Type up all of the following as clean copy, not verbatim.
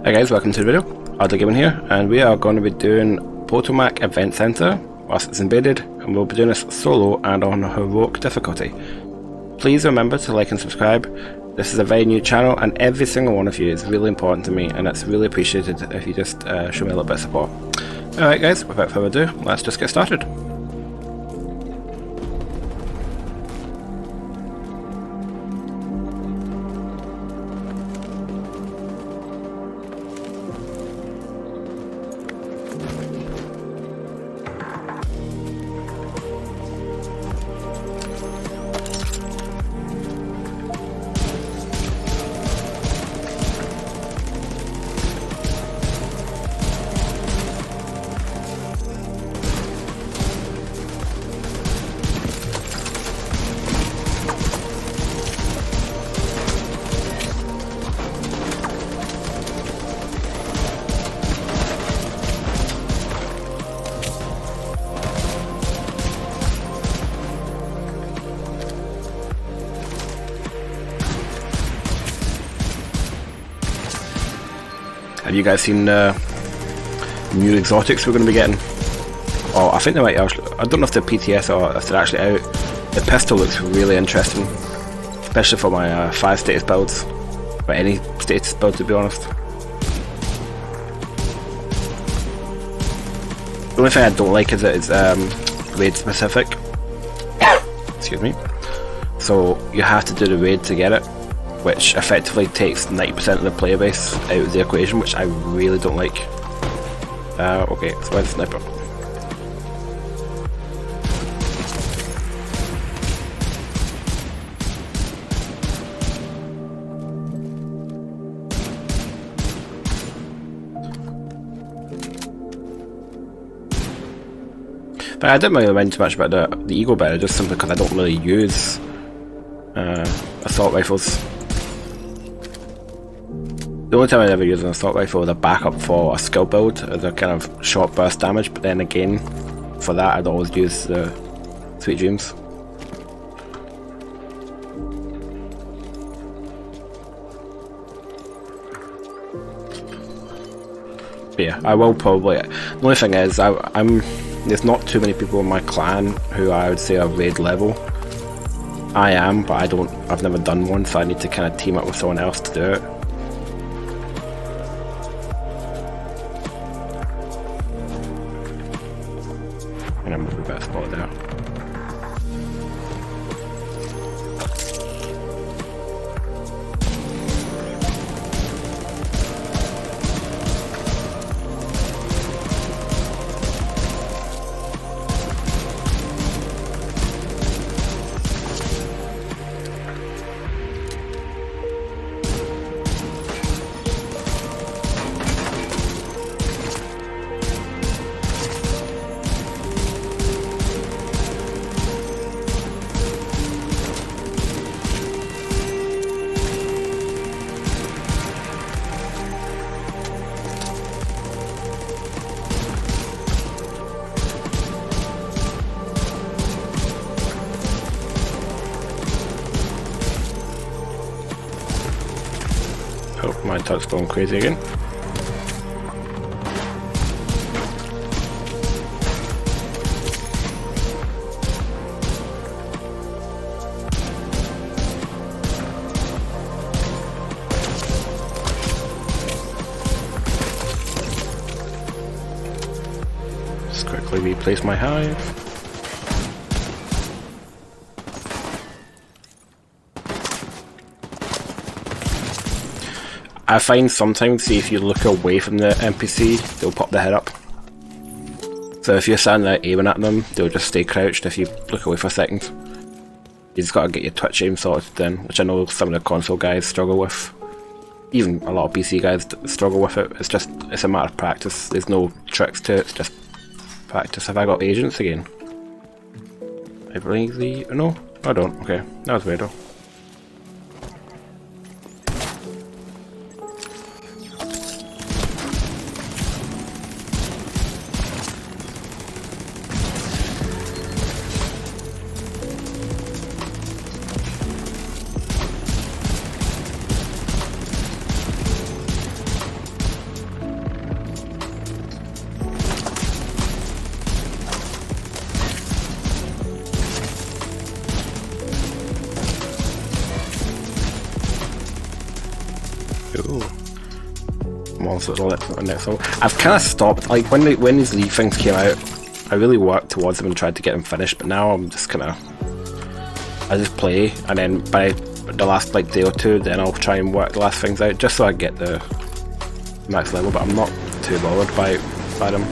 Hi guys, welcome to the video. Adler Gaming here, and we are going to be doing Potomac Event Center whilst it's embedded, and we'll be doing this solo and on heroic difficulty. Please remember to like and subscribe. This is a very new channel and every single one of you is really important to me, and it's really appreciated if you just show me a little bit of support. Alright guys, without further ado, let's just get started. Have you guys seen the new exotics we're going to be getting? Oh, I think they might actually, I don't know if they're PTS or if they're actually out. The pistol looks really interesting, especially for my 5 status builds, or any status build to be honest. The only thing I don't like is that it's raid specific. Excuse me. So you have to do the raid to get it, which effectively takes 90% of the player base out of the equation, which I really don't like. Okay, so where's the sniper? But I didn't really mind too much about the Eagle Bearer, just simply because I don't really use assault rifles. The only time I ever use an assault rifle is a backup for a skill build as a kind of short burst damage, but then again, for that I'd always use the Sweet Dreams. But yeah, I will probably. The only thing is, there's not too many people in my clan who I would say are raid level. I am, but I've never done one, so I need to kind of team up with someone else to do it. And I'm moving a better spot there. Oh, my tuck's going crazy again. Just quickly replace my hive. I find sometimes, see, if you look away from the NPC, they'll pop their head up. So if you're standing there aiming at them, they'll just stay crouched if you look away for a second. You just gotta get your twitch aim sorted then, which I know some of the console guys struggle with. Even a lot of PC guys struggle with it. It's a matter of practice. There's no tricks to it, it's just practice. Have I got agents again? I believe no, I don't. Okay, that was weird though. monsters all that next level. I've kind of stopped, like when these League things came out, I really worked towards them and tried to get them finished, but now I'm just kind of, I just play, and then by the last like day or two, then I'll try and work the last things out, just so I get the max level, but I'm not too bothered by them.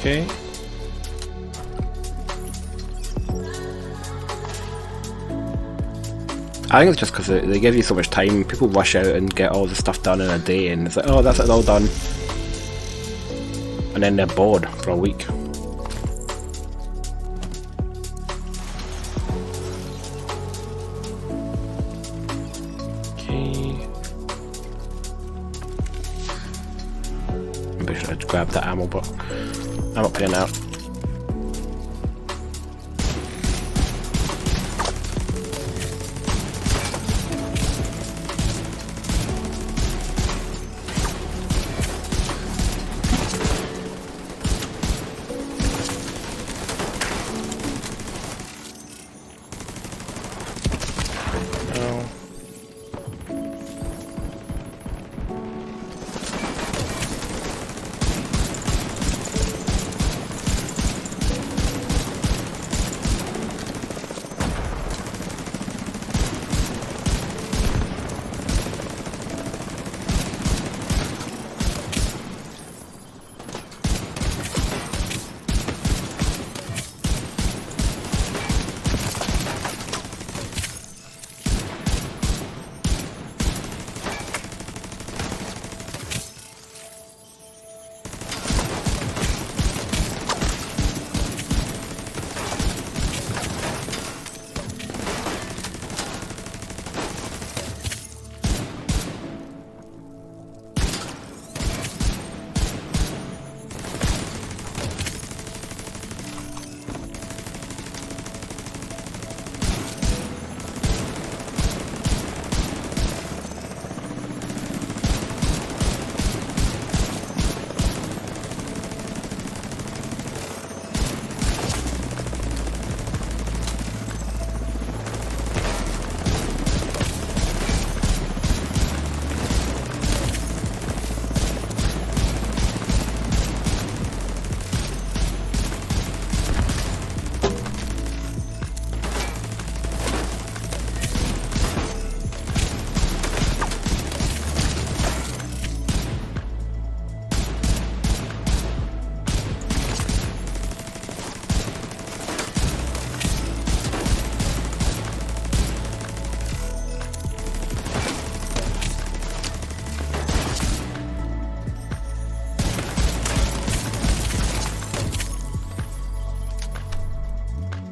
Okay. I think it's just because they give you so much time. People rush out and get all the stuff done in a day, and it's like, oh, that's it, all done. And then they're bored for a week. Okay. Maybe I should have grabbed that ammo, but I'm not paying out.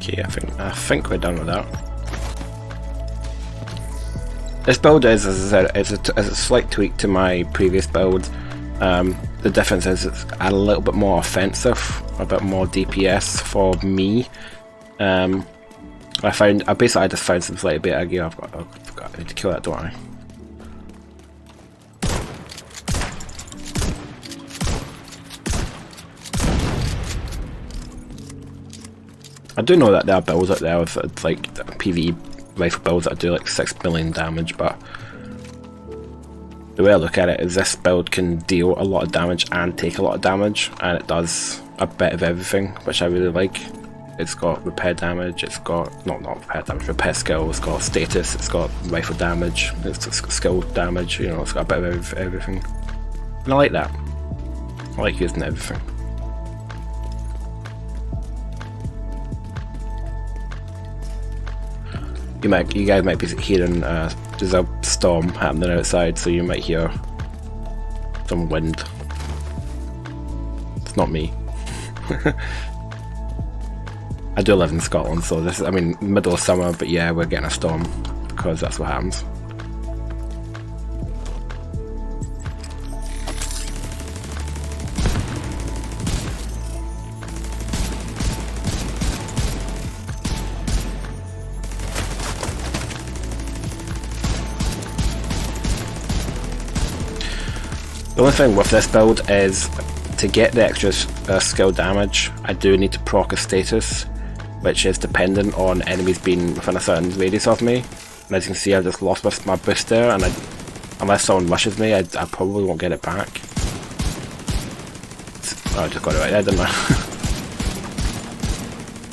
Okay, I think we're done with that. This build is, as I said, it's a slight tweak to my previous build. The difference is it's a little bit more offensive, a bit more DPS for me. I just found some slightly better gear. I need to kill that, don't I? I do know that there are builds out there with like PvE rifle builds that do like 6 million damage, but the way I look at it is this build can deal a lot of damage and take a lot of damage, and it does a bit of everything, which I really like. It's got repair damage, it's got, not repair damage, repair skill, it's got status, it's got rifle damage, it's got skill damage, you know, it's got a bit of everything. And I like that. I like using everything. You guys might be hearing there's a storm happening outside, so you might hear some wind. It's not me. I do live in Scotland, so this is, I mean, middle of summer, but yeah, we're getting a storm because that's what happens. The only thing with this build is to get the extra skill damage, I do need to proc a status, which is dependent on enemies being within a certain radius of me. And as you can see, I just lost my boost there, and unless someone rushes me, I probably won't get it back. Oh, I just got it right there, didn't I?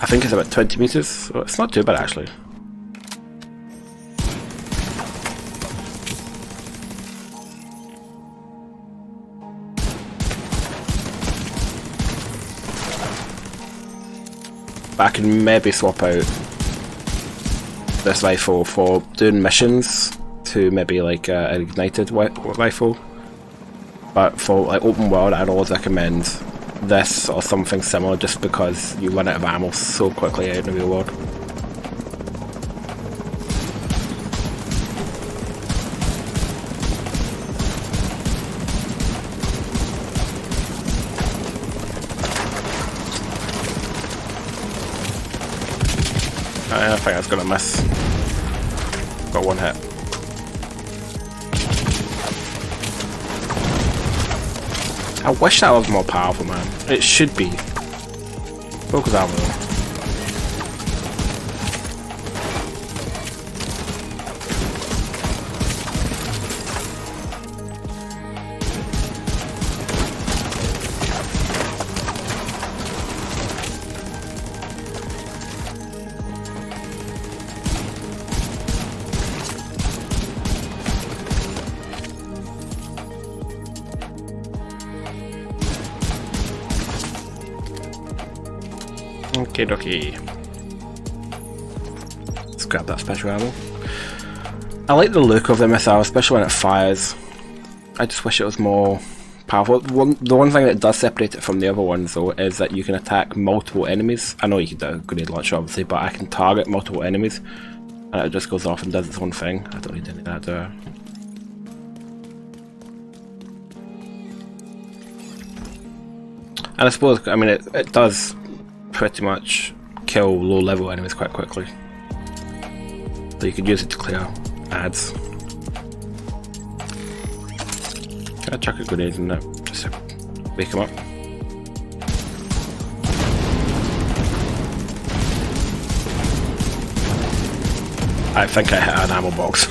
I think it's about 20 meters, so it's not too bad actually. But I can maybe swap out this rifle for doing missions to maybe like an ignited rifle. But for like open world, I'd always recommend this or something similar, just because you run out of ammo so quickly out in the real world. I think I was gonna miss. Got one hit. I wish that was more powerful, man. It should be. Focus armor though. Okie dokie. Let's grab that special ammo. I like the look of the missile, especially when it fires. I just wish it was more powerful. The one thing that does separate it from the other ones though is that you can attack multiple enemies. I know you can do a grenade launcher obviously, but I can target multiple enemies and it just goes off and does its own thing. I don't need any of that, do I? And I suppose, I mean, it does pretty much kill low level enemies quite quickly. So you could use it to clear ads. Can I chuck a grenade in there just to wake him up? I think I hit an ammo box.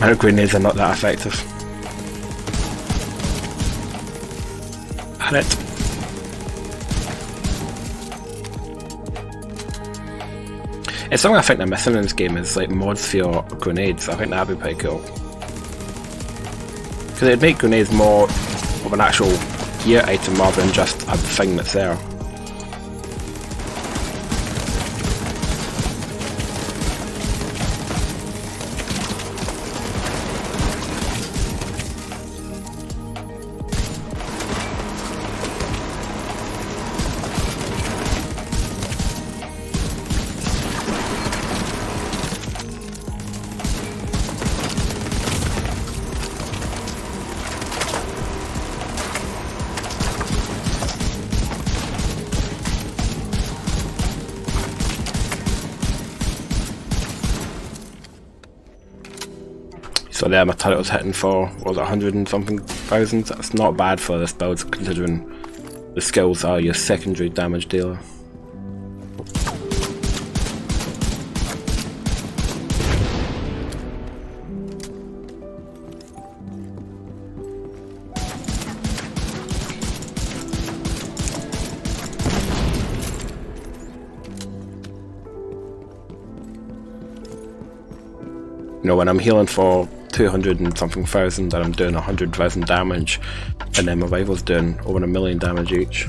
My grenades are not that effective. Had it. It's something I think they're missing in this game is like mods for your grenades. I think that'd be pretty cool. Because it'd make grenades more of an actual gear item rather than just a thing that's there. So there my turret was hitting for, what was it, 100 and something thousand? That's not bad for this build considering the skills are your secondary damage dealer. You know, when I'm healing for 200 and something thousand and I'm doing 100,000 damage, and then my rifle's doing over 1 million damage each.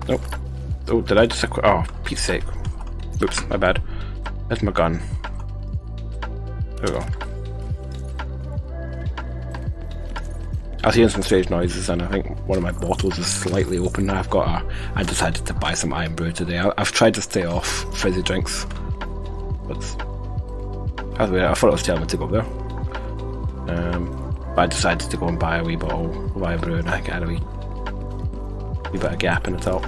Nope. Oh, did I just equip? Oh, Pete's sake. Oops, my bad. There's my gun. There we go. I was hearing some strange noises and I think one of my bottles is slightly open now. I decided to buy some iron brew today. I've tried to stay off fizzy drinks, but that's weird. I thought it was telling me to go there. But I decided to go and buy a wee bottle of iron brew and I think I had a wee bit of gap in the top.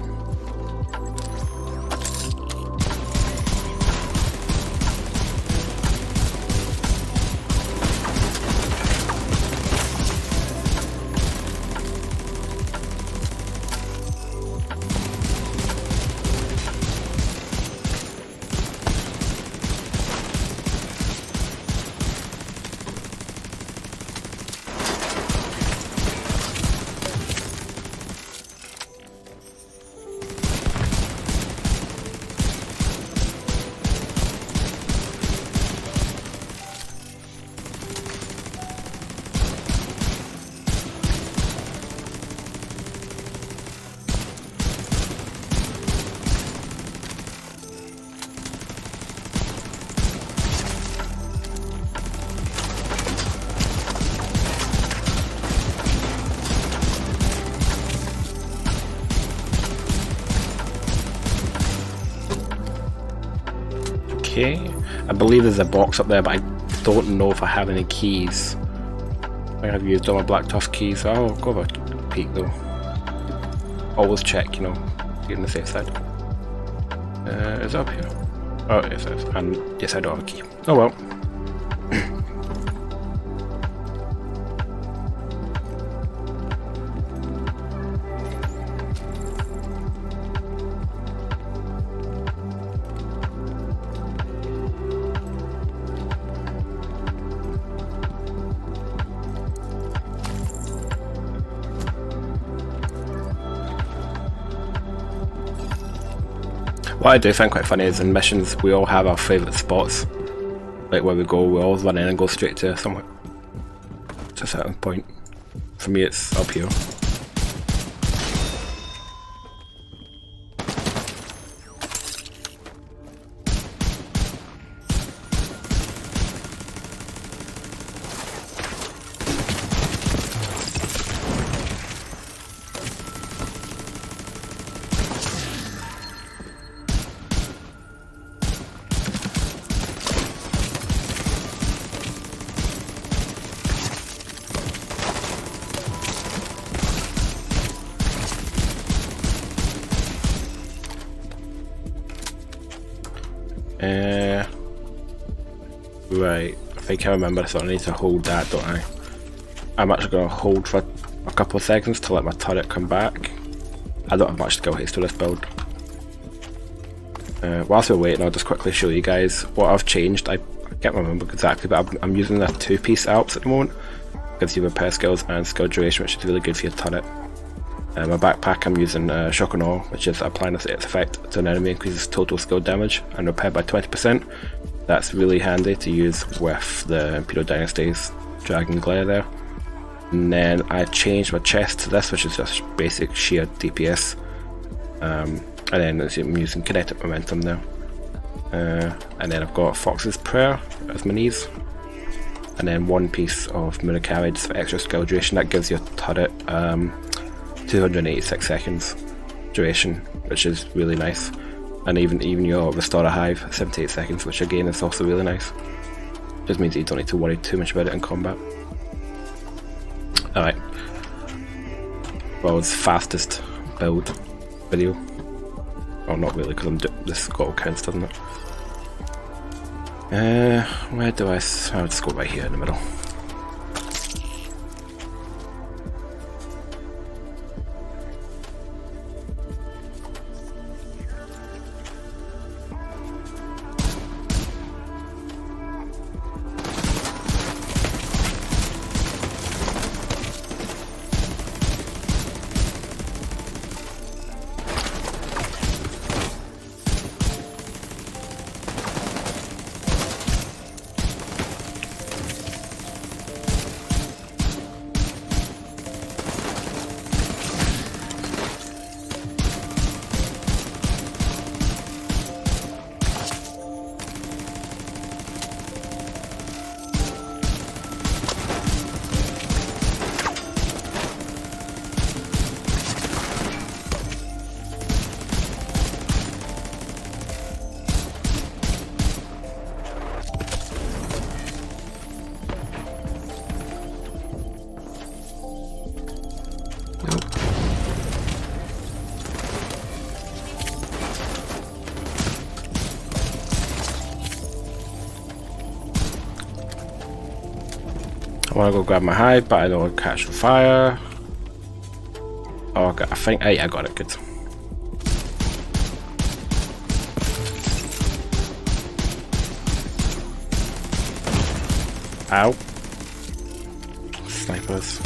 Okay, I believe there's a box up there, but I don't know if I have any keys. I think I've used all my black tusk keys, so I'll go have a peek though. Always check, you know, get on the safe side. Is it up here? Oh, yes it is. And yes, I don't have a key. Oh well. What I do find quite funny is in missions we all have our favourite spots. Like where we go, we always run in and go straight to somewhere. To a certain point. For me it's up here. Right, I think I remember, so I need to hold that, don't I? I'm actually going to hold for a couple of seconds to let my turret come back. I don't have much skill haste to this build. Whilst we're waiting, I'll just quickly show you guys what I've changed. I can't remember exactly, but I'm using the 2-piece Alps at the moment. Gives you repair skills and skill duration, which is really good for your turret. My backpack, I'm using Shock and Awe, which is applying its effect to an enemy, increases total skill damage and repair by 20%. That's really handy to use with the Imperial Dynasty's Dragon Glare there. And then I changed my chest to this, which is just basic sheer DPS. And then I'm using Kinetic Momentum there. And then I've got Fox's Prayer as my knees. And then 1 piece of Mirror Carriage for extra skill duration. That gives your turret 286 seconds duration, which is really nice. And even your Restore a Hive, 78 seconds, which again is also really nice. Just means that you don't need to worry too much about it in combat. Alright. World's fastest build video. Oh, not really, because this got all counts, doesn't it? Where do I'll just go right here in the middle. I want to go grab my hive, but I don't want to catch the fire. Oh, I think I got it. Good. Ow. Snipers.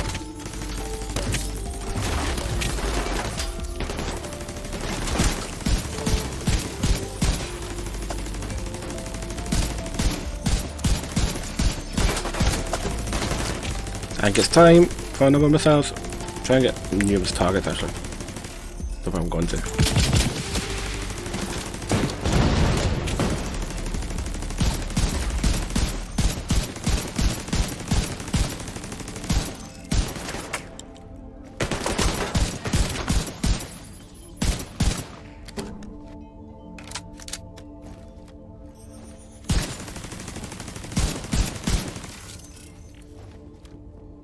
I think it's time for another missiles. Try and get numerous targets actually. That's what I'm going to.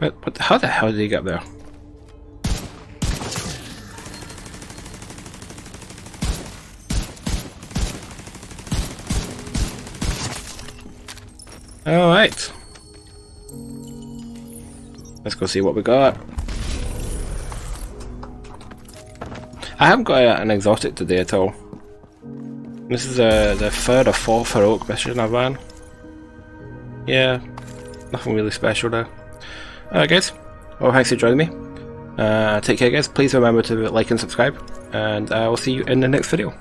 But how the hell did he get up there? Alright. Let's go see what we got. I haven't got an exotic today at all. This is the third or fourth heroic mission I've ran. Yeah, nothing really special there. Alright guys, well thanks for joining me. Take care guys, please remember to like and subscribe, and I will see you in the next video.